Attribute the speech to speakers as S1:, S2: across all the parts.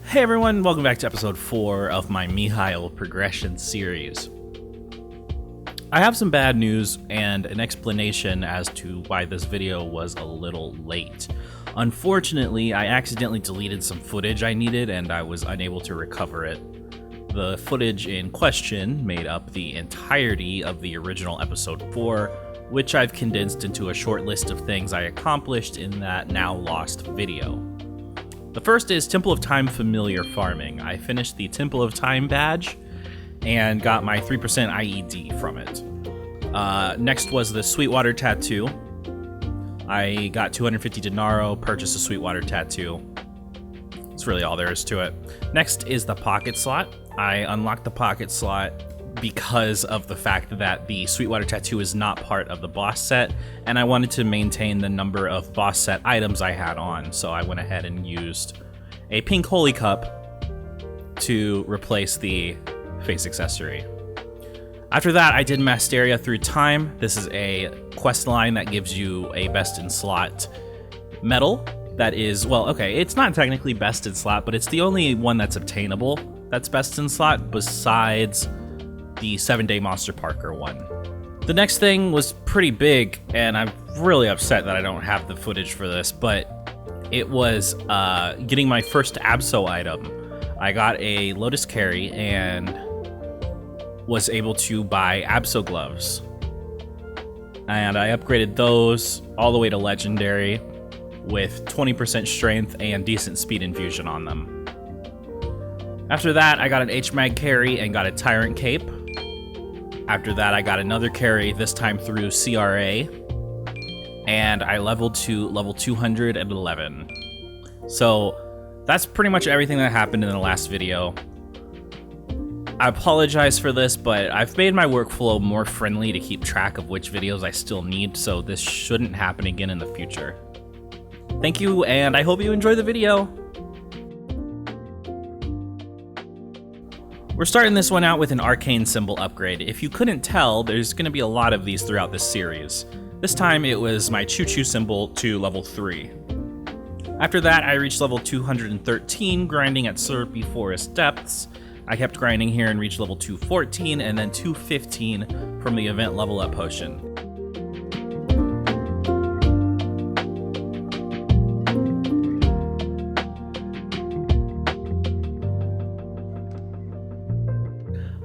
S1: Hey everyone, welcome back to episode 4 of my Mihile progression series. I have some bad news and an explanation as to why this video was a little late. Unfortunately, I accidentally deleted some footage I needed and I was unable to recover it. The footage in question made up the entirety of the original episode 4, which I've condensed into a short list of things I accomplished in that now lost video. The first is Temple of Time familiar farming. I finished the Temple of Time badge and got my 3% IED from it. Next was the Sweetwater tattoo. I got 250 Denaro, purchased a Sweetwater tattoo. That's really all there is to it. Next is the pocket slot. I unlocked the pocket slot because of the fact that the Sweetwater tattoo is not part of the boss set, and I wanted to maintain the number of boss set items I had on, so I went ahead and used a pink holy cup to replace the face accessory. After that, I did Masteria through time. This is a quest line that gives you a best in slot medal that is, well, okay, it's not technically best in slot, but it's the only one that's obtainable that's best in slot besides the 7-day Monster Parker one. The next thing was pretty big, and I'm really upset that I don't have the footage for this, but it was getting my first Abso item. I got a Lotus Carry and was able to buy Abso gloves. And I upgraded those all the way to Legendary with 20% strength and decent speed infusion on them. After that, I got an H-Mag carry and got a Tyrant Cape. After that, I got another carry, this time through CRA, and I leveled to level 211. So that's pretty much everything that happened in the last video. I apologize for this, but I've made my workflow more friendly to keep track of which videos I still need, so this shouldn't happen again in the future. Thank you, and I hope you enjoy the video. We're starting this one out with an arcane symbol upgrade. If you couldn't tell, there's going to be a lot of these throughout this series. This time it was my choo-choo symbol to level 3. After that, I reached level 213, grinding at Syrupy Forest Depths. I kept grinding here and reached level 214 and then 215 from the event level up potion.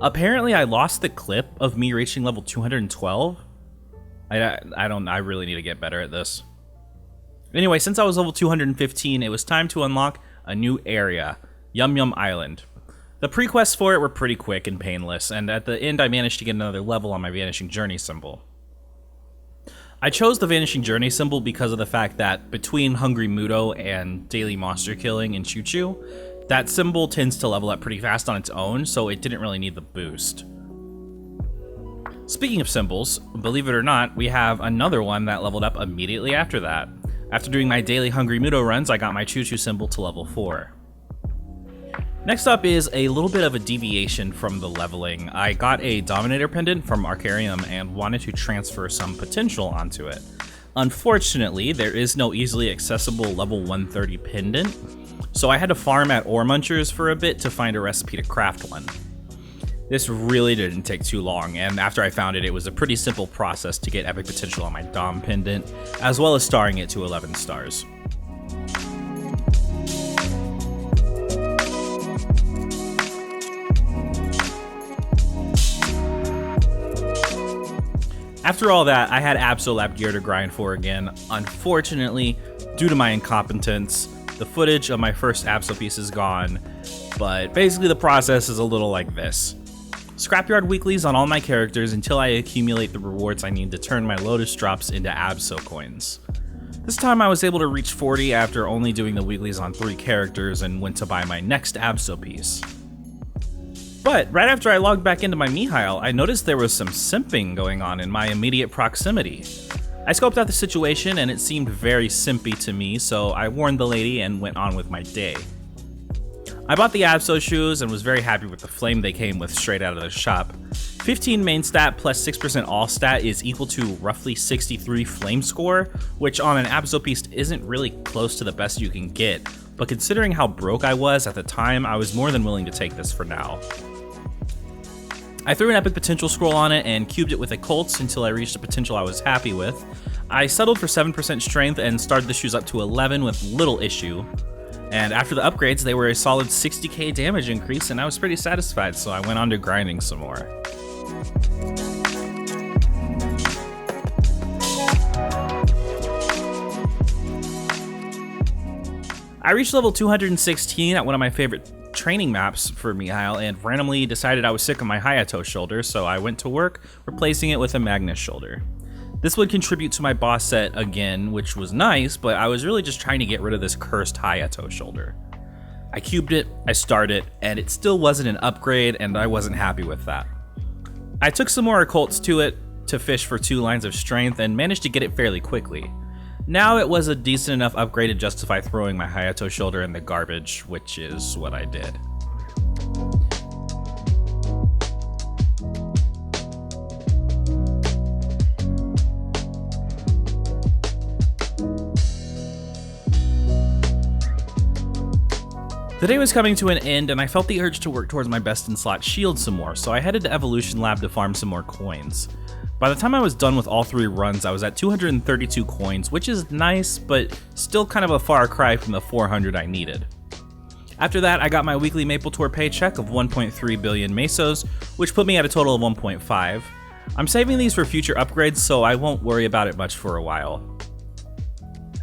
S1: Apparently, I lost the clip of me reaching level 212. I really need to get better at this. Anyway, since I was level 215, it was time to unlock a new area, Yum Yum Island. The pre-quests for it were pretty quick and painless, and at the end I managed to get another level on my Vanishing Journey symbol. I chose the Vanishing Journey symbol because of the fact that between Hungry Mudo and daily monster killing and Choo Choo, that symbol tends to level up pretty fast on its own, so it didn't really need the boost. Speaking of symbols, believe it or not, we have another one that leveled up immediately after that. After doing my daily Hungry Mudo runs, I got my Choo Choo symbol to level 4. Next up is a little bit of a deviation from the leveling. I got a Dominator pendant from Arcarium and wanted to transfer some potential onto it. Unfortunately, there is no easily accessible level 130 pendant, so I had to farm at Ore Munchers for a bit to find a recipe to craft one. This really didn't take too long, and after I found it, it was a pretty simple process to get epic potential on my Dom pendant, as well as starring it to 11 stars. After all that, I had Abso lab gear to grind for again. Unfortunately, due to my incompetence, the footage of my first Abso piece is gone, but basically the process is a little like this. Scrapyard weeklies on all my characters until I accumulate the rewards I need to turn my Lotus drops into Abso coins. This time I was able to reach 40 after only doing the weeklies on 3 characters and went to buy my next Abso piece. But right after I logged back into my Mihile, I noticed there was some simping going on in my immediate proximity. I scoped out the situation and it seemed very simpy to me, so I warned the lady and went on with my day. I bought the Abso shoes and was very happy with the flame they came with straight out of the shop. 15 main stat plus 6% all stat is equal to roughly 63 flame score, which on an Abso piece isn't really close to the best you can get, but considering how broke I was at the time, I was more than willing to take this for now. I threw an epic potential scroll on it and cubed it with a Colts until I reached a potential I was happy with. I settled for 7% strength and started the shoes up to 11 with little issue. And after the upgrades, they were a solid 60k damage increase, and I was pretty satisfied, so I went on to grinding some more. I reached level 216 at one of my favorite training maps for Mihile and randomly decided I was sick of my Hayato shoulder, so I went to work replacing it with a Magnus shoulder. This would contribute to my boss set again, which was nice, but I was really just trying to get rid of this cursed Hayato shoulder. I cubed it, I started, and it still wasn't an upgrade, and I wasn't happy with that. I took some more occults to it to fish for 2 lines of strength and managed to get it fairly quickly. Now it was a decent enough upgrade to justify throwing my Hayato shoulder in the garbage, which is what I did. The day was coming to an end, and I felt the urge to work towards my best in slot shield some more, so I headed to Evolution Lab to farm some more coins. By the time I was done with all 3 runs, I was at 232 coins, which is nice, but still kind of a far cry from the 400 I needed. After that, I got my weekly Maple Tour paycheck of 1.3 billion mesos, which put me at a total of 1.5. I'm saving these for future upgrades, so I won't worry about it much for a while.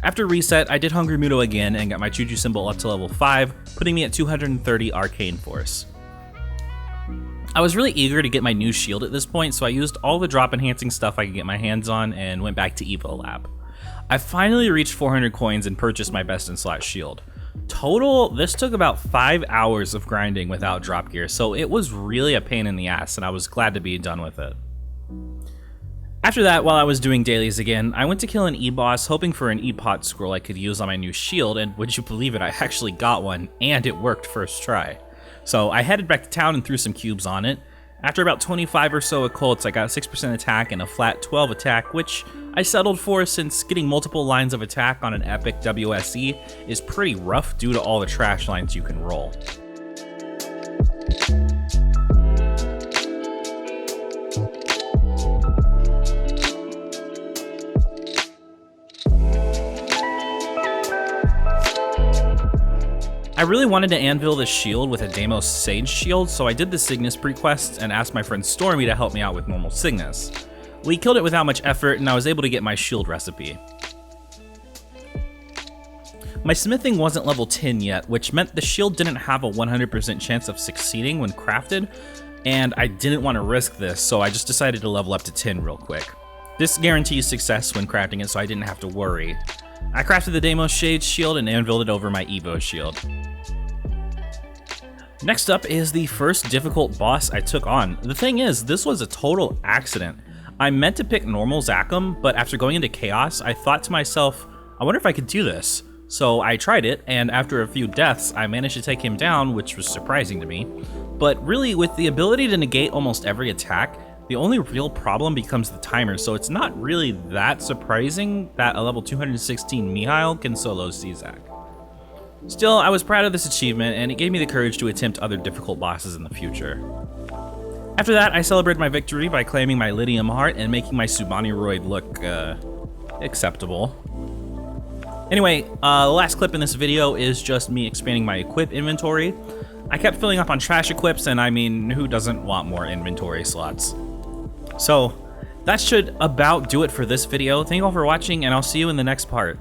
S1: After reset, I did Hungry Muto again and got my Chuju symbol up to level 5, putting me at 230 Arcane Force. I was really eager to get my new shield at this point, so I used all the drop enhancing stuff I could get my hands on and went back to Evo Lab. I finally reached 400 coins and purchased my best in slot shield. Total, this took about 5 hours of grinding without drop gear, so it was really a pain in the ass, and I was glad to be done with it. After that, while I was doing dailies again, I went to kill an E-boss hoping for an E-pot scroll I could use on my new shield, and would you believe it, I actually got one, and it worked first try. So I headed back to town and threw some cubes on it. After about 25 or so occults, I got 6% attack and a flat 12 attack, which I settled for since getting multiple lines of attack on an epic WSE is pretty rough due to all the trash lines you can roll. I really wanted to anvil this shield with a Deimos Sage shield, so I did the Cygnus prequest and asked my friend Stormy to help me out with normal Cygnus. We killed it without much effort, and I was able to get my shield recipe. My smithing wasn't level 10 yet, which meant the shield didn't have a 100% chance of succeeding when crafted, and I didn't want to risk this, so I just decided to level up to 10 real quick. This guarantees success when crafting it, so I didn't have to worry. I crafted the Deimos Shade shield and anviled it over my Evo shield. Next up is the first difficult boss I took on. The thing is, this was a total accident. I meant to pick normal Zakum, but after going into Chaos, I thought to myself, I wonder if I could do this. So I tried it, and after a few deaths, I managed to take him down, which was surprising to me. But really, with the ability to negate almost every attack, the only real problem becomes the timer, so it's not really that surprising that a level 216 Mihile can solo CZak. Still, I was proud of this achievement, and it gave me the courage to attempt other difficult bosses in the future. After that, I celebrated my victory by claiming my Lydium Heart and making my Subaniroid look, acceptable. Anyway, the last clip in this video is just me expanding my equip inventory. I kept filling up on trash equips, and I mean, who doesn't want more inventory slots? So, that should about do it for this video. Thank you all for watching, and I'll see you in the next part.